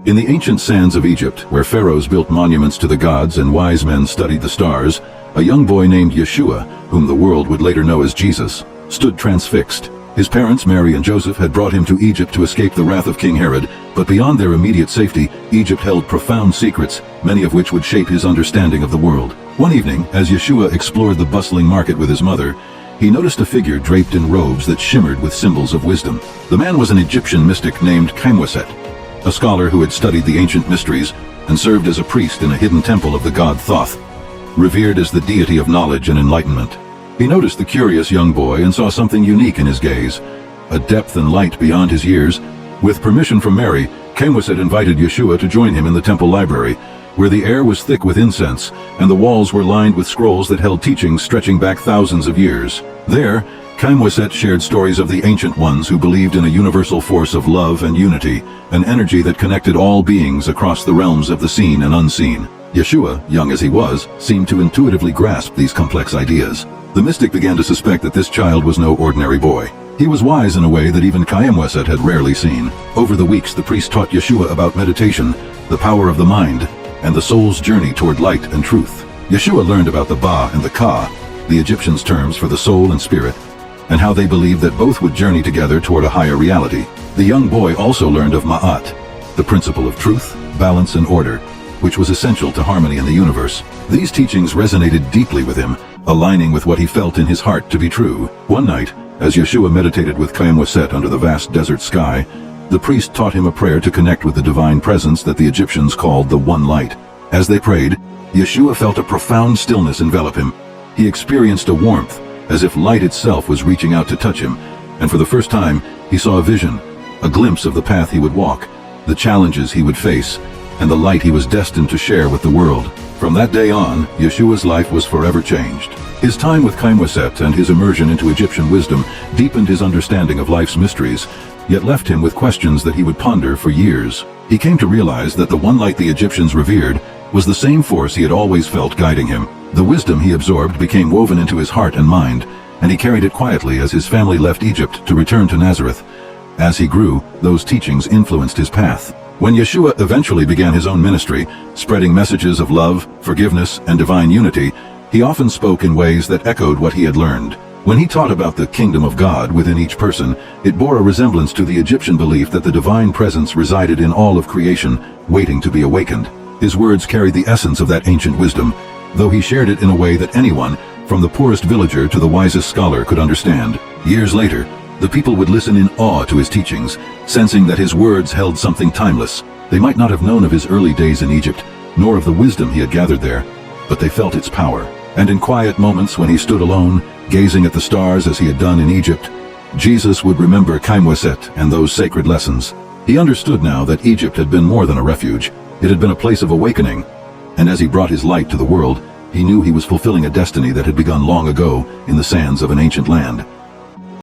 In the ancient sands of Egypt, where pharaohs built monuments to the gods and wise men studied the stars, a young boy named Yeshua, whom the world would later know as Jesus, stood transfixed. His parents, Mary and Joseph, had brought him to Egypt to escape the wrath of King Herod, but beyond their immediate safety, Egypt held profound secrets, many of which would shape his understanding of the world. One evening, as Yeshua explored the bustling market with his mother, he noticed a figure draped in robes that shimmered with symbols of wisdom. The man was an Egyptian mystic named Khaimweset, a scholar who had studied the ancient mysteries and served as a priest in a hidden temple of the god Thoth, revered as the deity of knowledge and enlightenment. He noticed the curious young boy and saw something unique in his gaze, a depth and light beyond his years. With permission from Mary, Khaimweset invited Yeshua to join him in the temple library, where the air was thick with incense and the walls were lined with scrolls that held teachings stretching back thousands of years. There, Khaimweset shared stories of the ancient ones who believed in a universal force of love and unity, an energy that connected all beings across the realms of the seen and unseen. Yeshua, young as he was, seemed to intuitively grasp these complex ideas. The mystic began to suspect that this child was no ordinary boy. He was wise in a way that even Khaimweset had rarely seen. Over the weeks, the priest taught Yeshua about meditation, the power of the mind, and the soul's journey toward light and truth. Yeshua learned about the Ba and the Ka, the Egyptians' terms for the soul and spirit, and how they believed that both would journey together toward a higher reality. The young boy also learned of Ma'at, the principle of truth, balance, and order, which was essential to harmony in the universe. These teachings resonated deeply with him, aligning with what he felt in his heart to be true. One night, as Yeshua meditated with Khaimweset under the vast desert sky, the priest taught him a prayer to connect with the divine presence that the Egyptians called the One Light. As they prayed, Yeshua felt a profound stillness envelop him. He experienced a warmth, as if light itself was reaching out to touch him, and for the first time, he saw a vision, a glimpse of the path he would walk, the challenges he would face, and the light he was destined to share with the world. From that day on, Yeshua's life was forever changed. His time with Khaimweset and his immersion into Egyptian wisdom deepened his understanding of life's mysteries, yet left him with questions that he would ponder for years. He came to realize that the one light the Egyptians revered was the same force he had always felt guiding him. The wisdom he absorbed became woven into his heart and mind, and he carried it quietly as his family left Egypt to return to Nazareth. As he grew, those teachings influenced his path. When Yeshua eventually began his own ministry, spreading messages of love, forgiveness, and divine unity, he often spoke in ways that echoed what he had learned. When he taught about the kingdom of God within each person, it bore a resemblance to the Egyptian belief that the divine presence resided in all of creation, waiting to be awakened. His words carried the essence of that ancient wisdom, though he shared it in a way that anyone, from the poorest villager to the wisest scholar, could understand. Years later, the people would listen in awe to his teachings, sensing that his words held something timeless. They might not have known of his early days in Egypt, nor of the wisdom he had gathered there, but they felt its power. And in quiet moments when he stood alone, gazing at the stars as he had done in Egypt, Jesus would remember Khaimweset and those sacred lessons. He understood now that Egypt had been more than a refuge. It had been a place of awakening. And as he brought his light to the world, he knew he was fulfilling a destiny that had begun long ago in the sands of an ancient land.